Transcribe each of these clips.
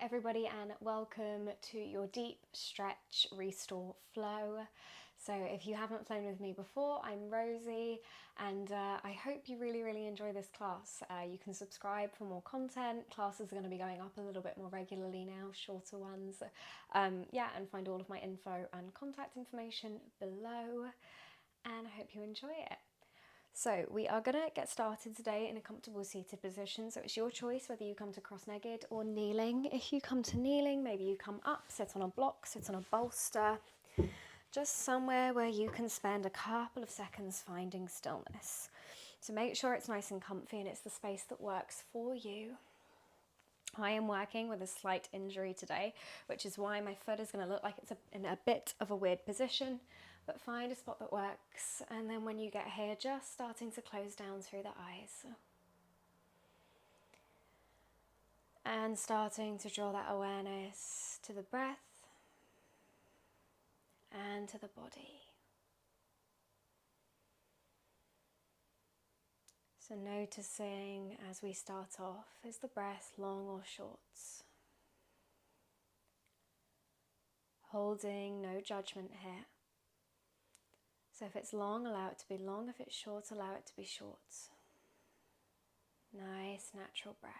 everybody, and welcome to your deep stretch restore flow. So if you haven't flown with me before, I'm Rosie, and I hope you really enjoy this class. You can subscribe for more content. Classes are going to be going up a little bit more regularly now, shorter ones. Yeah, and find all of my info and contact information below, and I hope you enjoy it. So we are going to get started today in a comfortable seated position. So it's your choice whether you come to cross-legged or kneeling. If you come to kneeling, maybe you come up, sit on a block, sit on a bolster, just somewhere where you can spend a couple of seconds finding stillness. So make sure it's nice and comfy and it's the space that works for you. I am working with a slight injury today, which is why my foot is going to look like it's in a bit of a weird position. But find a spot that works, and then when you get here, just starting to close down through the eyes. And starting to draw that awareness to the breath and to the body. So noticing as we start off, is the breath long or short? Holding no judgment here. So if it's long, allow it to be long. If it's short, allow it to be short. Nice, natural breath.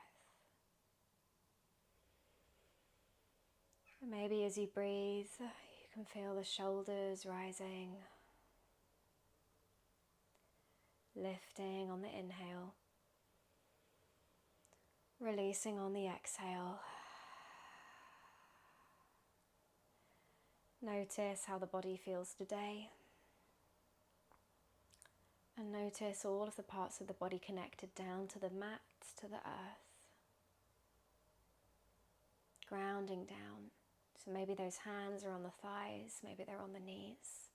And maybe as you breathe, you can feel the shoulders rising, lifting on the inhale, releasing on the exhale. Notice how the body feels today. And notice all of the parts of the body connected down to the mat, to the earth. Grounding down. So maybe those hands are on the thighs, maybe they're on the knees.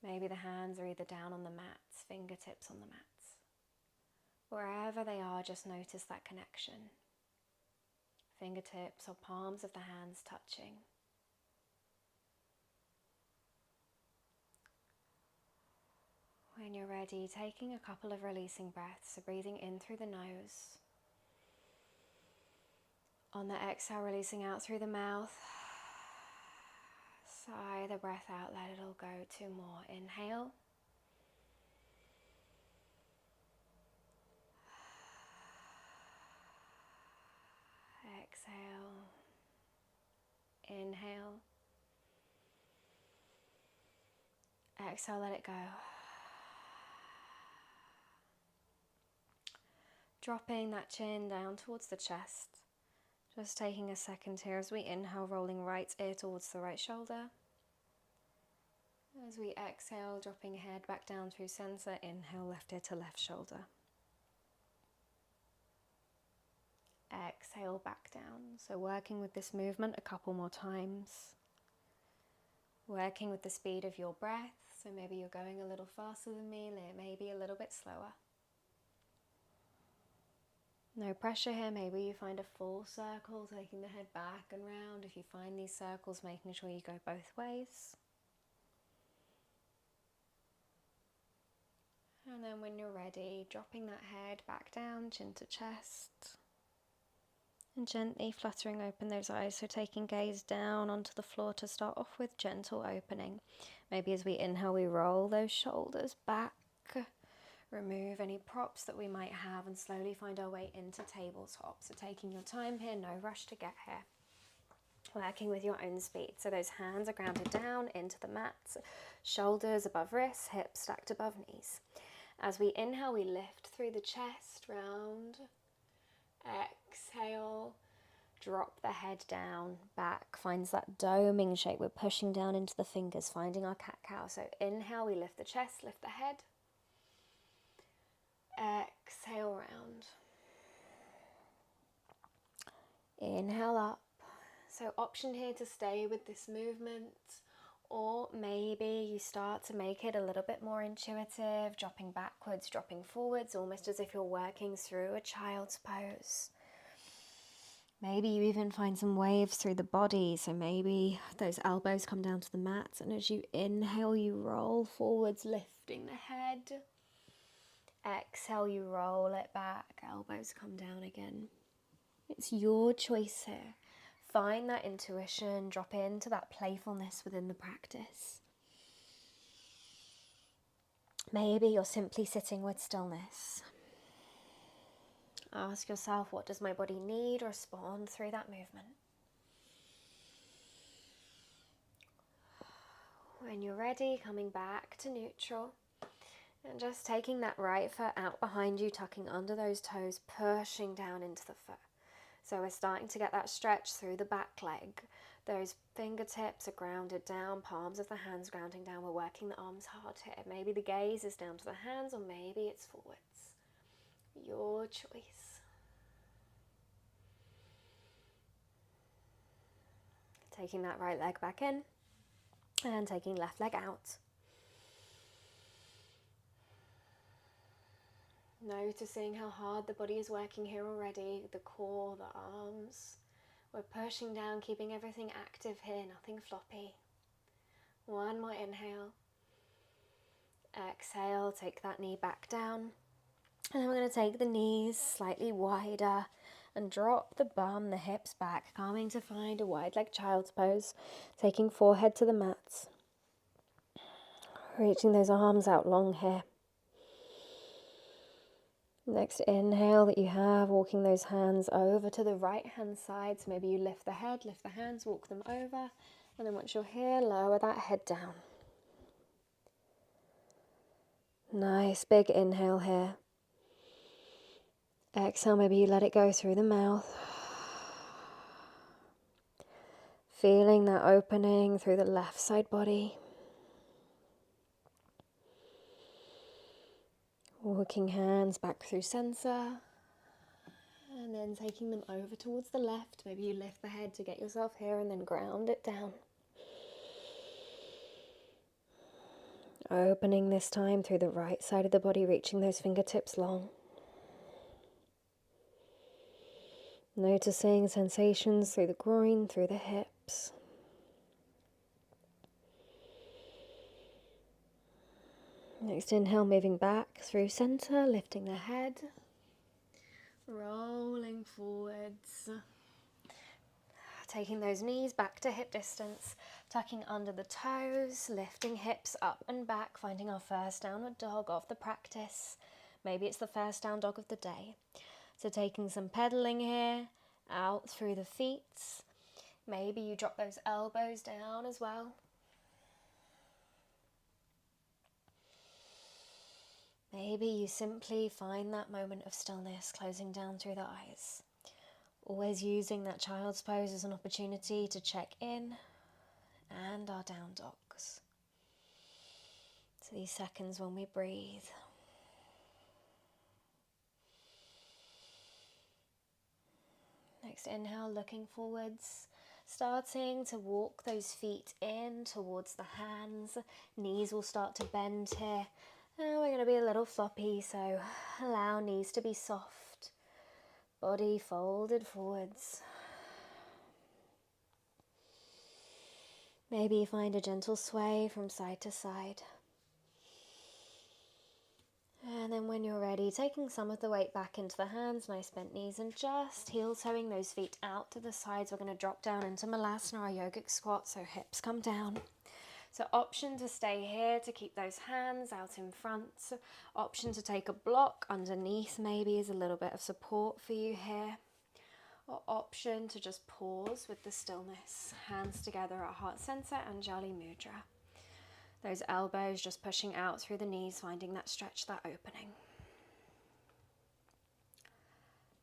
Maybe the hands are either down on the mats, fingertips on the mats. Wherever they are, just notice that connection. Fingertips or palms of the hands touching. When you're ready, taking a couple of releasing breaths, so breathing in through the nose. On the exhale, releasing out through the mouth. Sigh the breath out, let it all go. 2 more. Inhale. Exhale. Inhale. Exhale, let it go. Dropping that chin down towards the chest. Just taking a second here as we inhale, rolling right ear towards the right shoulder. As we exhale, dropping head back down through center, inhale, left ear to left shoulder. Exhale, back down. So working with this movement a couple more times. Working with the speed of your breath. So maybe you're going a little faster than me, maybe a little bit slower. No pressure here, maybe you find a full circle, taking the head back and round. If you find these circles, making sure you go both ways. And then when you're ready, dropping that head back down, chin to chest. And gently fluttering open those eyes, so taking gaze down onto the floor to start off with, gentle opening. Maybe as we inhale, we roll those shoulders back. Remove any props that we might have and slowly find our way into tabletop. So taking your time here, no rush to get here. Working with your own speed. So those hands are grounded down into the mat, shoulders above wrists, hips stacked above knees. As we inhale, we lift through the chest, round. Exhale, drop the head down, back, finds that doming shape. We're pushing down into the fingers, finding our cat-cow. So inhale, we lift the chest, lift the head. Exhale, round. Inhale up. So option here to stay with this movement, or maybe you start to make it a little bit more intuitive, dropping backwards, dropping forwards, almost as if you're working through a child's pose. Maybe you even find some waves through the body, so maybe those elbows come down to the mat, and as you inhale, you roll forwards, lifting the head. Exhale, you roll it back, elbows come down again. It's your choice here. find that intuition, drop into that playfulness within the practice. Maybe you're simply sitting with stillness. Ask yourself, what does my body need? Respond through that movement. When you're ready, coming back to neutral. And just taking that right foot out behind you, tucking under those toes, pushing down into the foot. So we're starting to get that stretch through the back leg. Those fingertips are grounded down, palms of the hands grounding down. We're working the arms hard here. Maybe the gaze is down to the hands, or maybe it's forwards. Your choice. Taking that right leg back in and taking left leg out. Noticing how hard the body is working here already, the core, the arms. We're pushing down, keeping everything active here, nothing floppy. One more inhale. Exhale, take that knee back down. And then we're going to take the knees slightly wider and drop the bum, the hips back, coming to find a wide leg child's pose, taking forehead to the mats. Reaching those arms out long here. Next inhale that you have, walking those hands over to the right hand side. So maybe you lift the head, lift the hands, walk them over. And then once you're here, lower that head down. Nice big inhale here. Exhale, maybe you let it go through the mouth. Feeling that opening through the left side body. Walking hands back through center. And then taking them over towards the left. Maybe you lift the head to get yourself here and then ground it down. Opening this time through the right side of the body, reaching those fingertips long. Noticing sensations through the groin, through the hips. Next inhale, moving back through center, lifting the head. Rolling forwards. Taking those knees back to hip distance, tucking under the toes, lifting hips up and back, finding our first downward dog of the practice. Maybe it's the first down dog of the day. So taking some pedaling here, out through the feet. Maybe you drop those elbows down as well. Maybe you simply find that moment of stillness, closing down through the eyes. Always using that child's pose as an opportunity to check in and our down dogs. So these seconds when we breathe. Next inhale, looking forwards, starting to walk those feet in towards the hands. Knees will start to bend here. And we're going to be a little floppy, so allow knees to be soft. Body folded forwards. Maybe find a gentle sway from side to side. And then when you're ready, taking some of the weight back into the hands, nice bent knees, and just heel toeing those feet out to the sides. We're going to drop down into Malasana, our yogic squat, so hips come down. So option to stay here, to keep those hands out in front. Option to take a block underneath, maybe is a little bit of support for you here. Or option to just pause with the stillness. Hands together at heart center, Anjali Mudra. Those elbows just pushing out through the knees, finding that stretch, that opening.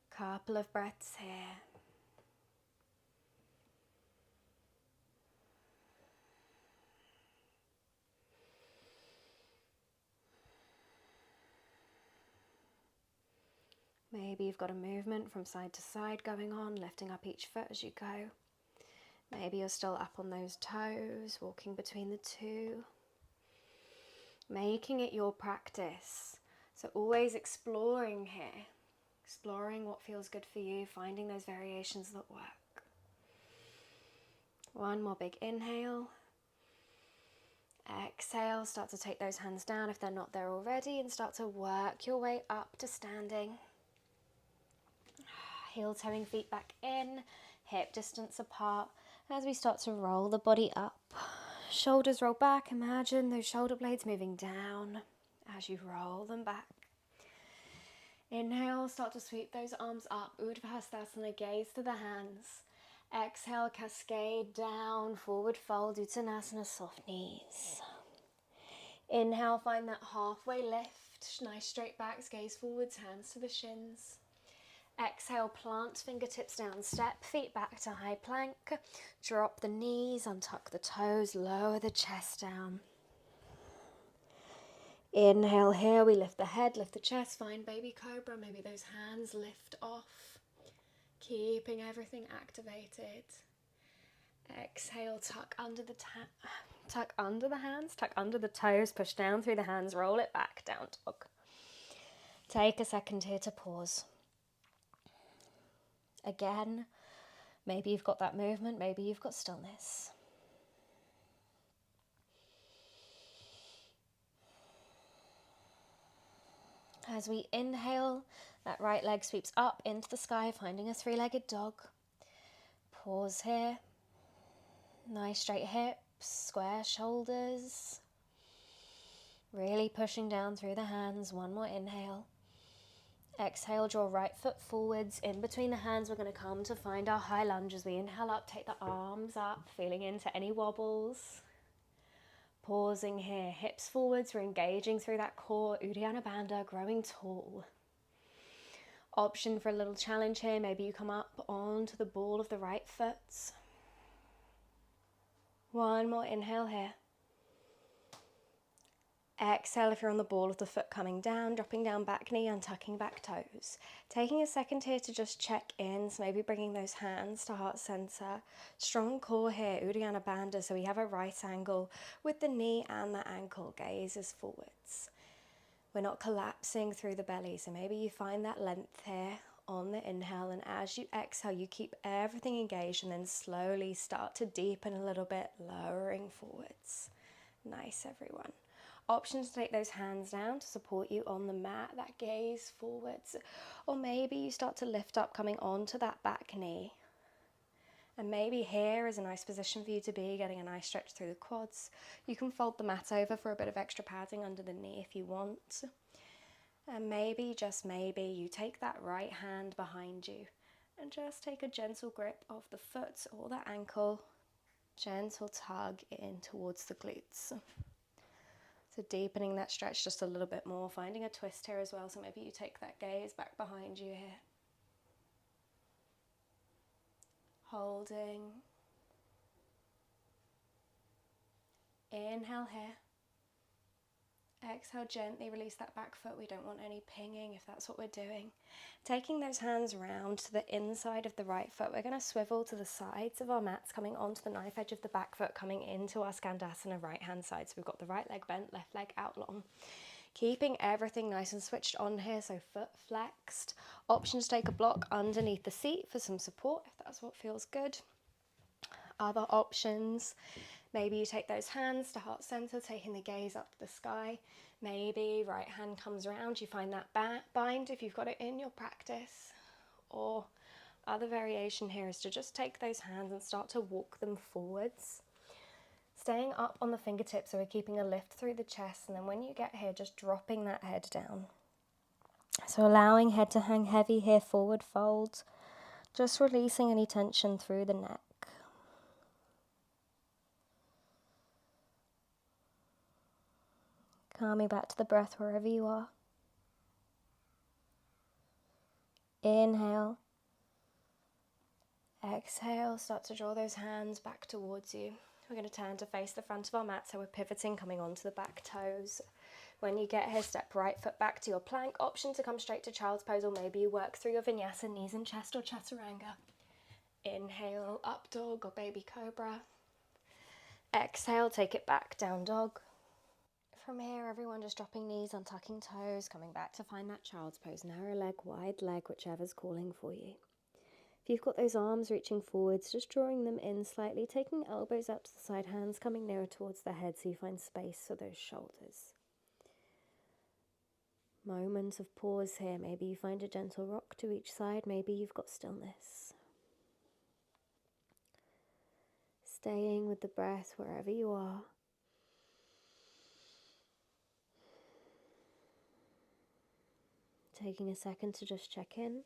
Couple of breaths here. Maybe you've got a movement from side to side going on, lifting up each foot as you go. Maybe you're still up on those toes, walking between the two. Making it your practice. So always exploring here. Exploring what feels good for you, finding those variations that work. One more big inhale. Exhale, start to take those hands down if they're not there already and start to work your way up to standing. Heel toeing feet back in, hip distance apart as we start to roll the body up. Shoulders roll back. Imagine those shoulder blades moving down as you roll them back. Inhale, start to sweep those arms up. Urdhva Hastasana, gaze to the hands. Exhale, cascade down, forward fold, Uttanasana, soft knees. Inhale, find that halfway lift. Nice straight backs, gaze forwards, hands to the shins. Exhale, plant fingertips down, step feet back to high plank. Drop the knees, untuck the toes, lower the chest down. Inhale here, we lift the head, lift the chest, find baby cobra. Maybe those hands lift off, keeping everything activated. Exhale, tuck under the hands, tuck under the toes, push down through the hands, roll it back, down dog. Take a second here to pause. Again, maybe you've got that movement, maybe you've got stillness. As we inhale, that right leg sweeps up into the sky, finding a three-legged dog. Pause here. Nice straight hips, square shoulders. Really pushing down through the hands. One more inhale. Exhale, draw right foot forwards. In between the hands, we're going to come to find our high lunge. As we inhale up, take the arms up, feeling into any wobbles. Pausing here, hips forwards, we're engaging through that core, Uddiyana Bandha, growing tall. Option for a little challenge here, maybe you come up onto the ball of the right foot. One more inhale here. Exhale if you're on the ball of the foot, coming down, dropping down back knee, untucking back toes. Taking a second here to just check in, so maybe bringing those hands to heart center. Strong core here, Uddiyana Bandha, so we have a right angle with the knee and the ankle, gazes forwards. We're not collapsing through the belly, so maybe you find that length here on the inhale, and as you exhale, you keep everything engaged and then slowly start to deepen a little bit, lowering forwards. Nice, everyone. Options to take those hands down to support you on the mat, that gaze forwards. Or maybe you start to lift up, coming onto that back knee. And maybe here is a nice position for you to be, getting a nice stretch through the quads. You can fold the mat over for a bit of extra padding under the knee if you want. And maybe, just maybe, you take that right hand behind you and just take a gentle grip of the foot or the ankle. Gentle tug in towards the glutes. So deepening that stretch just a little bit more, finding a twist here as well. So maybe you take that gaze back behind you here. Holding. Inhale here. Exhale, gently release that back foot. We don't want any pinging if that's what we're doing. Taking those hands round to the inside of the right foot, we're going to swivel to the sides of our mats, coming onto the knife edge of the back foot, coming into our Skandasana right hand side. So we've got the right leg bent, left leg out long. Keeping everything nice and switched on here, so foot flexed. Options, take a block underneath the seat for some support if that's what feels good. Other options, maybe you take those hands to heart center, taking the gaze up to the sky. Maybe right hand comes around, you find that bind if you've got it in your practice. Or other variation here is to just take those hands and start to walk them forwards. Staying up on the fingertips, so we're keeping a lift through the chest, and then when you get here, just dropping that head down. So allowing head to hang heavy here, forward fold. Just releasing any tension through the neck. Coming back to the breath wherever you are. Inhale. Exhale, start to draw those hands back towards you. We're going to turn to face the front of our mat, so we're pivoting, coming onto the back toes. When you get here, step right foot back to your plank. Option to come straight to child's pose, or maybe you work through your vinyasa, knees and chest, or chaturanga. Inhale, up dog or baby cobra. Exhale, take it back, down dog. From here, everyone just dropping knees, untucking toes, coming back to find that child's pose. Narrow leg, wide leg, whichever's calling for you. If you've got those arms reaching forwards, just drawing them in slightly, taking elbows up to the side, hands coming nearer towards the head so you find space for those shoulders. Moment of pause here. Maybe you find a gentle rock to each side, maybe you've got stillness. Staying with the breath wherever you are. Taking a second to just check in.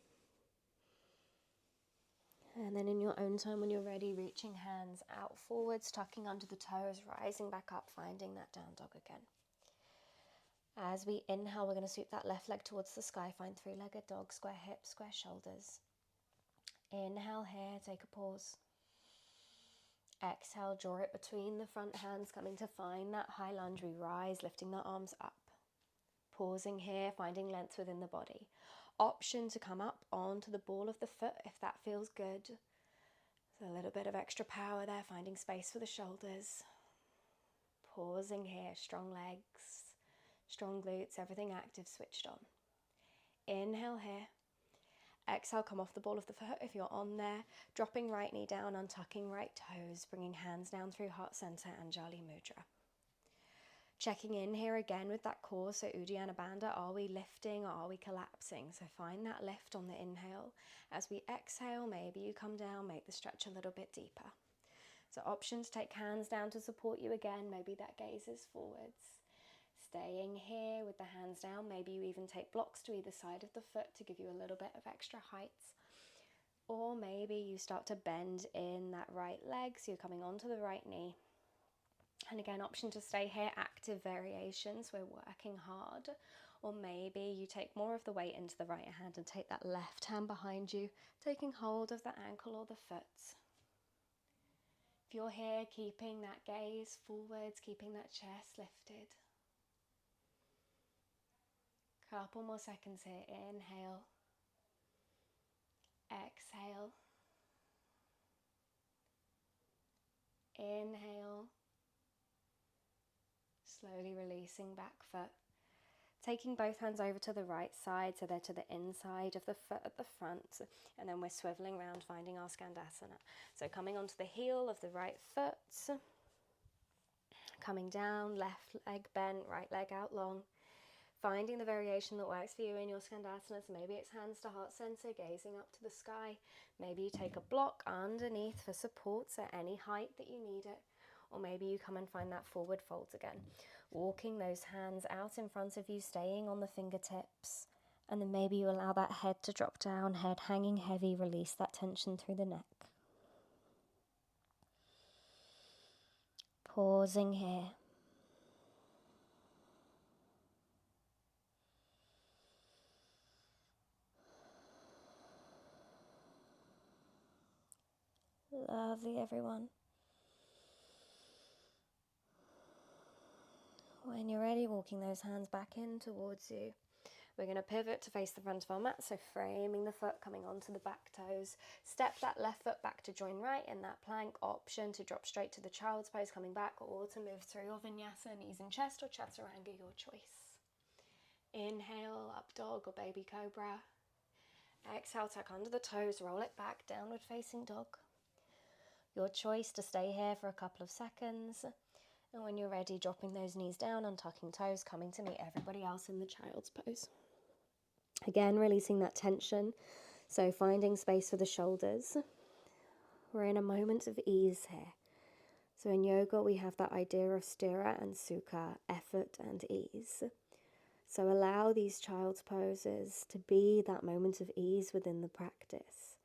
And then in your own time, when you're ready, reaching hands out forwards, tucking under the toes, rising back up, finding that down dog again. As we inhale, we're going to sweep that left leg towards the sky, find three-legged dog, square hips, square shoulders. Inhale here, take a pause. Exhale, draw it between the front hands, coming to find that high lunge. We rise, lifting the arms up. Pausing here, finding length within the body. Option to come up onto the ball of the foot if that feels good. So a little bit of extra power there, finding space for the shoulders. Pausing here, strong legs, strong glutes, everything active, switched on. Inhale here. Exhale, come off the ball of the foot if you're on there. Dropping right knee down, untucking right toes, bringing hands down through heart center, Anjali Mudra. Checking in here again with that core, so Uddiyana Bandha, are we lifting or are we collapsing? So find that lift on the inhale. As we exhale, maybe you come down, make the stretch a little bit deeper. So option to take hands down to support you again, maybe that gaze is forwards. Staying here with the hands down, maybe you even take blocks to either side of the foot to give you a little bit of extra height. Or maybe you start to bend in that right leg, so you're coming onto the right knee. And again, option to stay here, active variations, we're working hard. Or maybe you take more of the weight into the right hand and take that left hand behind you, taking hold of the ankle or the foot. If you're here, keeping that gaze forwards, keeping that chest lifted. Couple more seconds here. Inhale. Exhale. Inhale. Slowly releasing back foot. Taking both hands over to the right side, so they're to the inside of the foot at the front. And then we're swiveling around, finding our Skandasana. So coming onto the heel of the right foot. Coming down, left leg bent, right leg out long. Finding the variation that works for you in your Skandasana. So maybe it's hands to heart center, gazing up to the sky. Maybe you take a block underneath for support, so any height that you need it. Or maybe you come and find that forward fold again. Walking those hands out in front of you, staying on the fingertips. And then maybe you allow that head to drop down, head hanging heavy, release that tension through the neck. Pausing here. Lovely, everyone. When you're ready, walking those hands back in towards you. We're going to pivot to face the front of our mat, so framing the foot, coming onto the back toes. Step that left foot back to join right in that plank. Option to drop straight to the child's pose, coming back, or to move through your vinyasa, knees in chest or chaturanga, your choice. Inhale, up dog or baby cobra. Exhale, tuck under the toes, roll it back, downward facing dog. Your choice to stay here for a couple of seconds. And when you're ready, dropping those knees down, untucking toes, coming to meet everybody else in the child's pose. Again, releasing that tension. So finding space for the shoulders. We're in a moment of ease here. So in yoga, we have that idea of sthira and sukha, effort and ease. So allow these child's poses to be that moment of ease within the practice.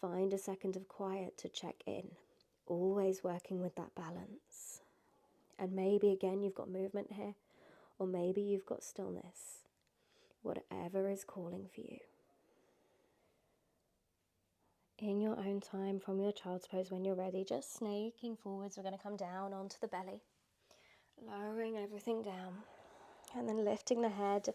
Find a second of quiet to check in. Always working with that balance. And maybe again you've got movement here, or maybe you've got stillness. Whatever is calling for you. In your own time, from your child's pose, when you're ready, just snaking forwards. We're going to come down onto the belly, lowering everything down, and then lifting the head,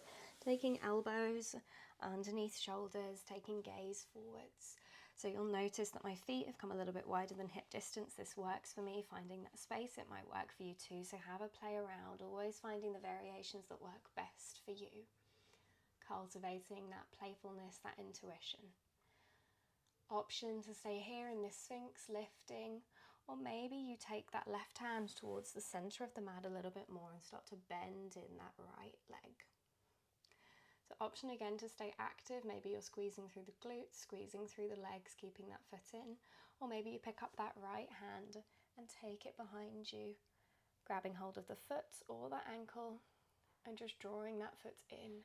taking elbows underneath shoulders, taking gaze forwards. So you'll notice that my feet have come a little bit wider than hip distance. This works for me, finding that space. It might work for you too, so have a play around, always finding the variations that work best for you. Cultivating that playfulness, that intuition. Option to stay here in this Sphinx, lifting, or maybe you take that left hand towards the center of the mat a little bit more and start to bend in that right leg. So option again to stay active, maybe you're squeezing through the glutes, squeezing through the legs, keeping that foot in, or maybe you pick up that right hand, and take it behind you, grabbing hold of the foot or the ankle and just drawing that foot in,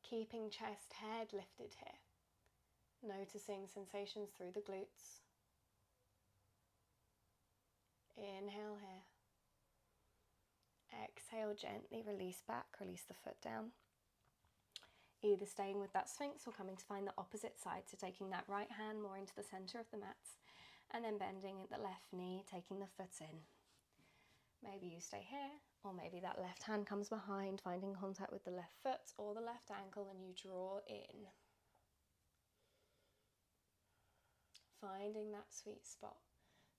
keeping chest, head lifted here, noticing sensations through the glutes. Inhale here. Exhale, gently release back, release the foot down. Either staying with that sphinx or coming to find the opposite side, so taking that right hand more into the center of the mat and then bending at the left knee, taking the foot in. Maybe you stay here, or maybe that left hand comes behind, finding contact with the left foot or the left ankle, and you draw in. Finding that sweet spot.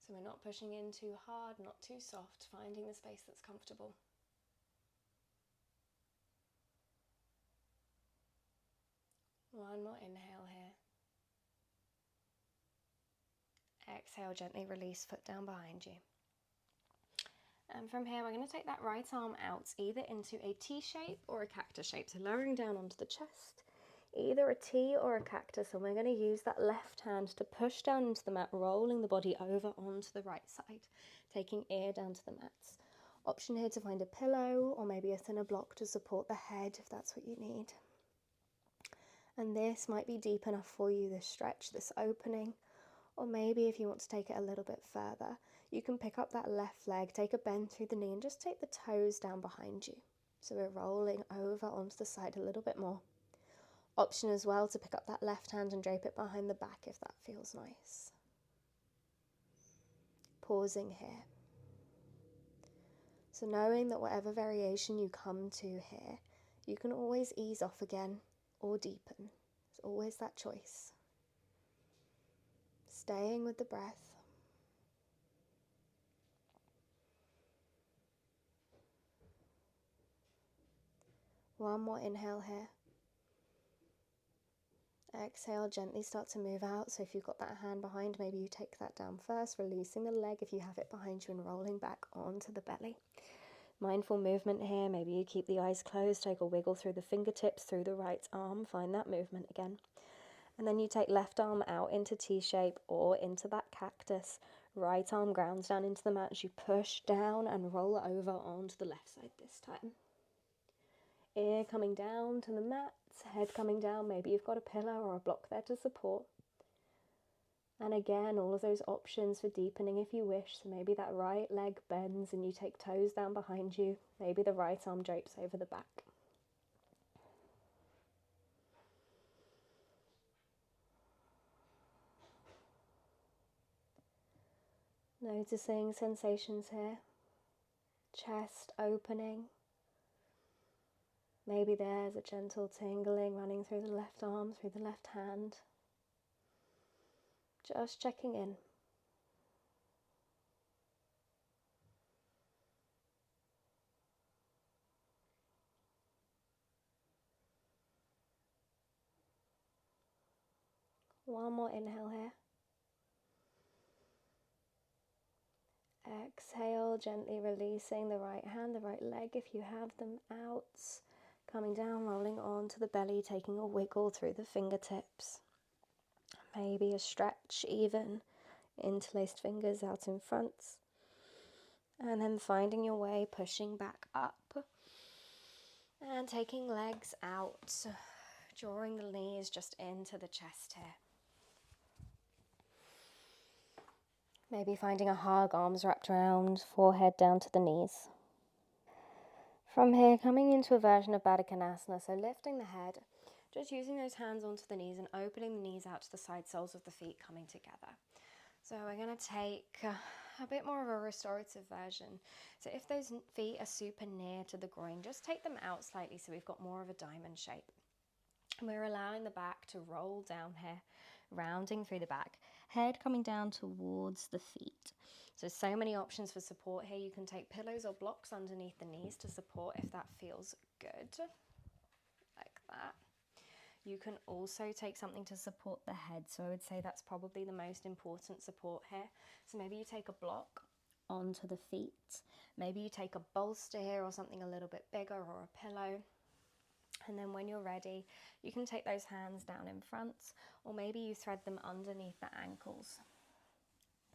So we're not pushing in too hard, not too soft, finding the space that's comfortable. One more inhale here. Exhale, gently release, foot down behind you. And from here, we're going to take that right arm out, either into a T shape or a cactus shape. So lowering down onto the chest, either a T or a cactus. And we're going to use that left hand to push down into the mat, rolling the body over onto the right side, taking ear down to the mat. Option here to find a pillow or maybe a thinner block to support the head if that's what you need. And this might be deep enough for you, this stretch, this opening. Or maybe if you want to take it a little bit further, you can pick up that left leg, take a bend through the knee and just take the toes down behind you. So we're rolling over onto the side a little bit more. Option as well to pick up that left hand and drape it behind the back if that feels nice. Pausing here. So knowing that whatever variation you come to here, you can always ease off again or deepen. There's always that choice. Staying with the breath. One more inhale here. Exhale, gently start to move out. So if you've got that hand behind, maybe you take that down first, releasing the leg if you have it behind you and rolling back onto the belly. Mindful movement here. Maybe you keep the eyes closed, take a wiggle through the fingertips, through the right arm, find that movement again. And then you take left arm out into T shape or into that cactus. Right arm grounds down into the mat as you push down and roll over onto the left side this time. Ear coming down to the mat, head coming down. Maybe you've got a pillow or a block there to support. And again, all of those options for deepening if you wish. So maybe that right leg bends and you take toes down behind you. Maybe the right arm drapes over the back. Noticing sensations here. Chest opening. Maybe there's a gentle tingling running through the left arm, through the left hand. Just checking in. One more inhale here. Exhale, gently releasing the right hand, the right leg if you have them out. Coming down, rolling onto the belly, taking a wiggle through the fingertips. Maybe a stretch even, interlaced fingers out in front. And then finding your way, pushing back up. And taking legs out, drawing the knees just into the chest here. Maybe finding a hug, arms wrapped around, forehead down to the knees. From here, coming into a version of Baddha Konasana, so lifting the head, just using those hands onto the knees and opening the knees out to the side soles of the feet coming together. So we're going to take a bit more of a restorative version. So if those feet are super near to the groin, just take them out slightly so we've got more of a diamond shape. And we're allowing the back to roll down here, rounding through the back, head coming down towards the feet. So many options for support here. You can take pillows or blocks underneath the knees to support if that feels good, like that. You can also take something to support the head. So I would say that's probably the most important support here. So maybe you take a block onto the feet. Maybe you take a bolster here or something a little bit bigger or a pillow. And then when you're ready, you can take those hands down in front, or maybe you thread them underneath the ankles.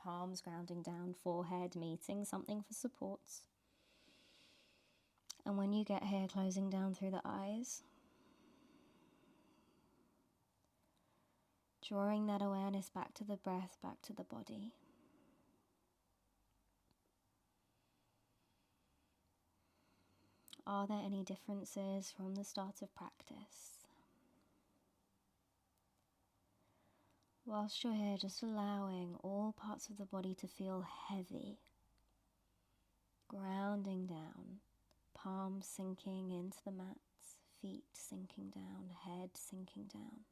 palms grounding down, forehead meeting something for support. And when you get here, closing down through the eyes, drawing that awareness back to the breath, back to the body. Are there any differences from the start of practice? Whilst you're here, just allowing all parts of the body to feel heavy, grounding down, palms sinking into the mats, feet sinking down, head sinking down.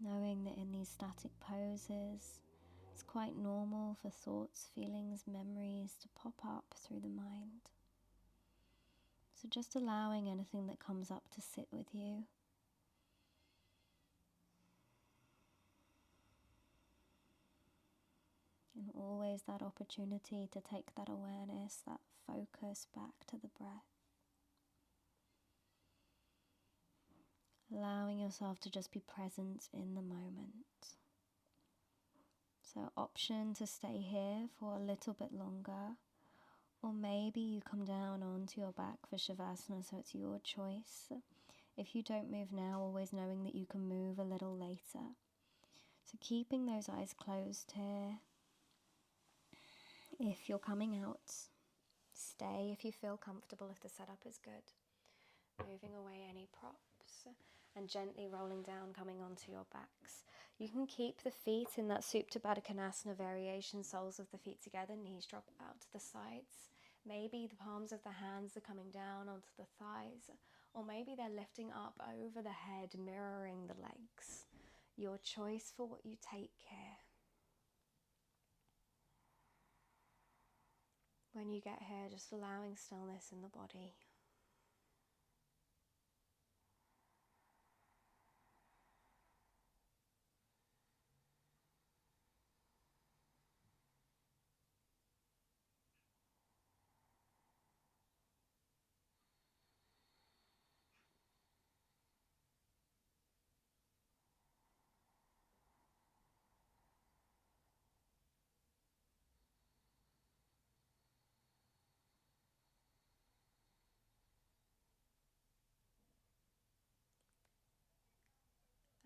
Knowing that in these static poses, it's quite normal for thoughts, feelings, memories to pop up through the mind. So just allowing anything that comes up to sit with you. And always that opportunity to take that awareness, that focus back to the breath. Allowing yourself to just be present in the moment. So option to stay here for a little bit longer, or maybe you come down onto your back for Shavasana, so it's your choice. If you don't move now, always knowing that you can move a little later. So keeping those eyes closed here. If you're coming out, stay if you feel comfortable, if the setup is good. Moving away any props and gently rolling down, coming onto your backs. You can keep the feet in that Supta Baddha Konasana variation, soles of the feet together, knees drop out to the sides. Maybe the palms of the hands are coming down onto the thighs, or maybe they're lifting up over the head, mirroring the legs. Your choice for what you take here. When you get here, just allowing stillness in the body.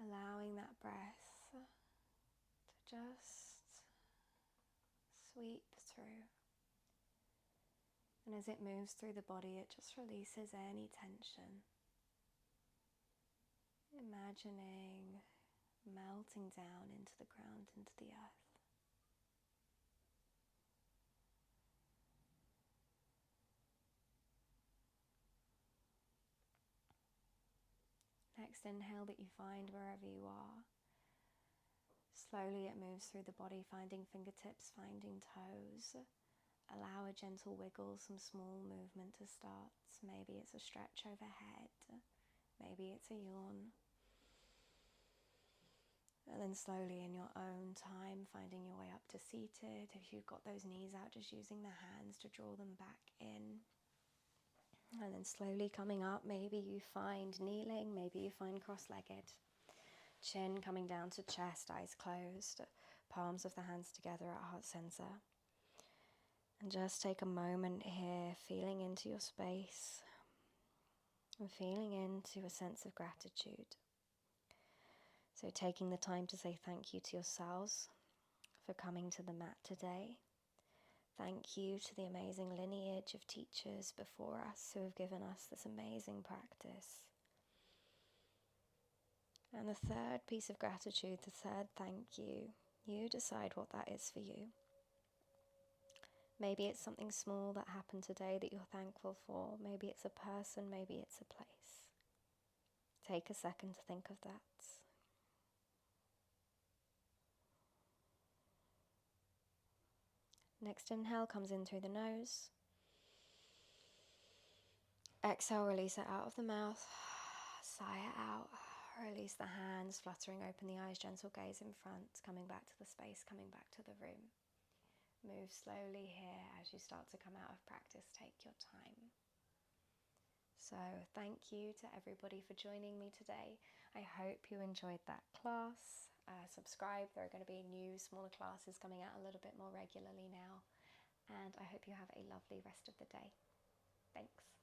Allowing that breath to just sweep through. And as it moves through the body, it just releases any tension. Imagining melting down into the ground, into the earth. Next inhale that you find wherever you are. Slowly it moves through the body, finding fingertips, finding toes. Allow a gentle wiggle, some small movement to start. Maybe it's a stretch overhead. Maybe it's a yawn. And then slowly in your own time, finding your way up to seated. If you've got those knees out, just using the hands to draw them back in. And then slowly coming up, maybe you find kneeling, maybe you find cross-legged. Chin coming down to chest, eyes closed, palms of the hands together at heart center. And just take a moment here, feeling into your space and feeling into a sense of gratitude. So taking the time to say thank you to yourselves for coming to the mat today. Thank you to the amazing lineage of teachers before us who have given us this amazing practice. And the third piece of gratitude, the third thank you, you decide what that is for you. Maybe it's something small that happened today that you're thankful for. Maybe it's a person, maybe it's a place. Take a second to think of that. Next inhale comes in through the nose. Exhale, release it out of the mouth. Sigh it out. Release the hands, fluttering open the eyes, gentle gaze in front, coming back to the space, coming back to the room. Move slowly here as you start to come out of practice. Take your time. So thank you to everybody for joining me today. I hope you enjoyed that class. Subscribe, there are going to be new smaller classes coming out a little bit more regularly now. And I hope you have a lovely rest of the day. Thanks.